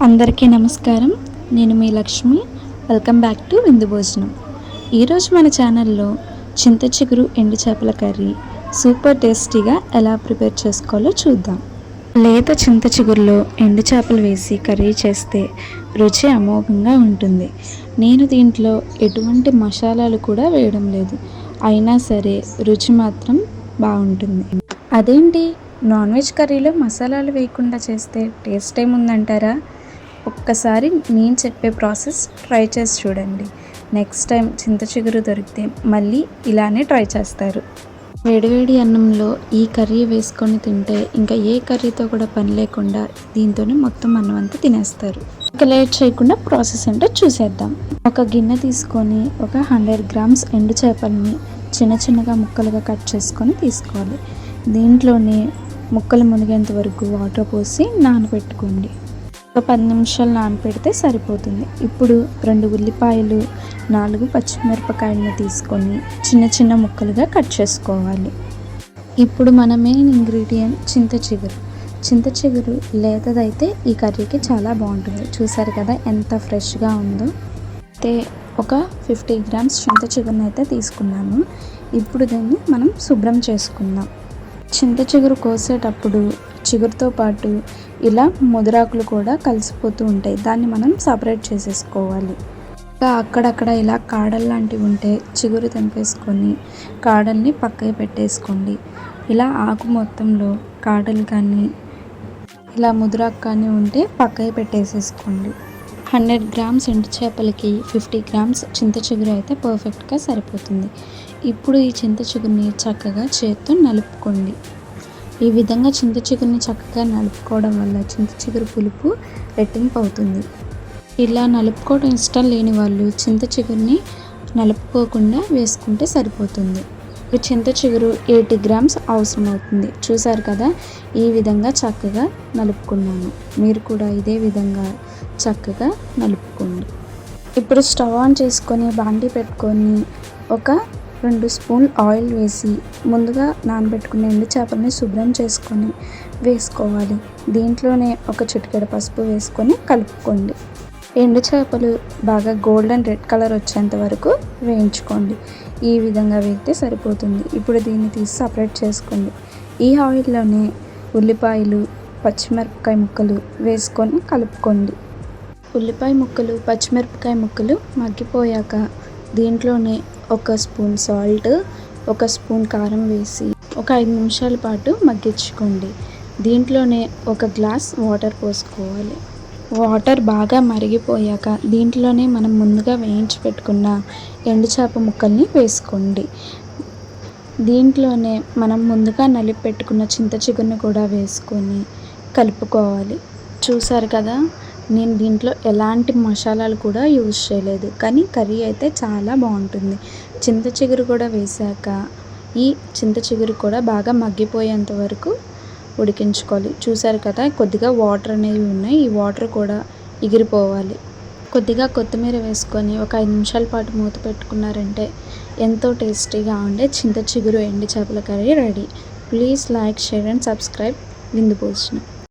అందరికీ నమస్కారం. నేను మీ లక్ష్మి. వెల్కమ్ బ్యాక్ టు విందు భోజనం. ఈరోజు మన ఛానల్లో చింత చిగురు ఎండు చేపల కర్రీ సూపర్ టేస్టీగా ఎలా ప్రిపేర్ చేసుకోవాలో చూద్దాం. లేత చింత చిగురులో ఎండు చేపలు వేసి కర్రీ చేస్తే రుచి అమోఘంగా ఉంటుంది. నేను దీంట్లో ఎటువంటి మసాలాలు కూడా వేయడం లేదు, అయినా సరే రుచి మాత్రం బాగుంటుంది. అదేంటి, నాన్ వెజ్ కర్రీలో మసాలాలు వేయకుండా చేస్తే టేస్ట్ ఏముందంటారా? ఒక్కసారి నేను చెప్పే ప్రాసెస్ ట్రై చేసి చూడండి. నెక్స్ట్ టైం చింత చిగురు దొరికితే మళ్ళీ ఇలానే ట్రై చేస్తారు. వేడివేడి అన్నంలో ఈ కర్రీ వేసుకొని తింటే ఇంకా ఏ కర్రీతో కూడా పని లేకుండా దీంతోనే మొత్తం అన్నం అంతా తినేస్తారు. ఇంకా లేట్ చేయకుండా ప్రాసెస్ ఏంటో చూసేద్దాం. ఒక గిన్నె తీసుకొని ఒక 100 grams ఎండు చేపలని చిన్న చిన్నగా ముక్కలుగా కట్ చేసుకొని తీసుకోవాలి. దీంట్లోనే ముక్కలు మునిగేంత వరకు వాటర్ పోసి నానబెట్టుకోండి. ఒక 10 నిమిషాలు నానబెడితే సరిపోతుంది. ఇప్పుడు 2 ఉల్లిపాయలు 4 పచ్చిమిరపకాయలను తీసుకొని చిన్న చిన్న ముక్కలుగా కట్ చేసుకోవాలి. ఇప్పుడు మన మెయిన్ ఇంగ్రీడియంట్ చింత చిగురు లేతదైతే ఈ కర్రీకి చాలా బాగుంటుంది. చూసారు కదా ఎంత ఫ్రెష్గా ఉందో. అయితే ఒక 50 grams చింత చిగురుని అయితే తీసుకున్నాను. ఇప్పుడు దీన్ని మనం శుభ్రం చేసుకుందాం. చింత చిగురు కోసేటప్పుడు చిగురుతో పాటు ఇలా ముదిరాకులు కూడా కలిసిపోతూ ఉంటాయి, దాన్ని మనం సపరేట్ చేసేసుకోవాలి. ఇంకా అక్కడక్కడ ఇలా కాడలు లాంటివి ఉంటే చిగురు తెంపేసుకొని కాడల్ని పక్కకి పెట్టేసుకోండి. ఇలా ఆకు మొత్తంలో కాడలు కానీ ఇలా ముదిరాకు కానీ ఉంటే పక్కకి పెట్టేసేసుకోండి. 100 grams ఎండు చేపలకి 50 grams చింత చిగురు అయితే పర్ఫెక్ట్గా సరిపోతుంది. ఇప్పుడు ఈ చింత చిగురుని చక్కగా చేత్తో నలుపుకోండి. ఈ విధంగా చింత చిగురుని చక్కగా నలుపుకోవడం వల్ల చింత చిగురు పులుపు రెట్టింపు అవుతుంది. ఇలా నలుపుకోవడం ఇష్టం లేని వాళ్ళు చింత చిగురుని నలుపుకోకుండా వేసుకుంటే సరిపోతుంది. ఈ చింత చిగురు 80 grams అవసరం అవుతుంది. చూసారు కదా, ఈ విధంగా చక్కగా నలుపుకున్నాను. మీరు కూడా ఇదే విధంగా చక్కగా నలుపుకోండి. ఇప్పుడు స్టవ్ ఆన్ చేసుకొని బాండీ పెట్టుకొని ఒక 2 స్పూన్లు ఆయిల్ వేసి ముందుగా నానబెట్టుకున్న ఎండు చేపలని శుభ్రం చేసుకొని వేసుకోవాలి. దీంట్లోనే ఒక చిటికెడు పసుపు వేసుకొని కలుపుకోండి. ఎండు చేపలు బాగా గోల్డెన్ రెడ్ కలర్ వచ్చేంత వరకు వేయించుకోండి. ఈ విధంగా వేగితే సరిపోతుంది. ఇప్పుడు దీన్ని తీసి సపరేట్ చేసుకోండి. ఈ ఆయిల్లోనే ఉల్లిపాయలు పచ్చిమిరపకాయ ముక్కలు వేసుకొని కలుపుకోండి. ఉల్లిపాయ ముక్కలు పచ్చిమిరపకాయ ముక్కలు మగ్గిపోయాక దీంట్లోనే 1 స్పూన్ సాల్ట్, 1 స్పూన్ కారం వేసి ఒక 5 నిమిషాల పాటు మగ్గించుకోండి. దీంట్లోనే 1 గ్లాస్ వాటర్ పోసుకోవాలి. వాటర్ బాగా మరిగిపోయాక దీంట్లోనే మనం ముందుగా వేయించి పెట్టుకున్న ఎండు చేప ముక్కల్ని వేసుకోండి. దీంట్లోనే మనం ముందుగా నలిపి పెట్టుకున్న చింత చిగురుని కూడా వేసుకొని కలుపుకోవాలి. చూసారు కదా, నేను దీంట్లో ఎలాంటి మసాలాలు కూడా యూజ్ చేయలేదు, కానీ కర్రీ అయితే చాలా బాగుంటుంది. చింత చిగురు కూడా వేసాక ఈ చింత చిగురు కూడా బాగా మగ్గిపోయేంత వరకు ఉడికించుకోవాలి. చూసారు కదా, కొద్దిగా వాటర్ అనేవి ఉన్నాయి, ఈ వాటర్ కూడా ఎగిరిపోవాలి. కొద్దిగా కొత్తిమీర వేసుకొని ఒక 5 నిమిషాల పాటు మూత పెట్టుకున్నారంటే ఎంతో టేస్టీగా ఉండే చింత చిగురు ఎండు చేపల curry ready. Please like, share and subscribe విందు భోజనం.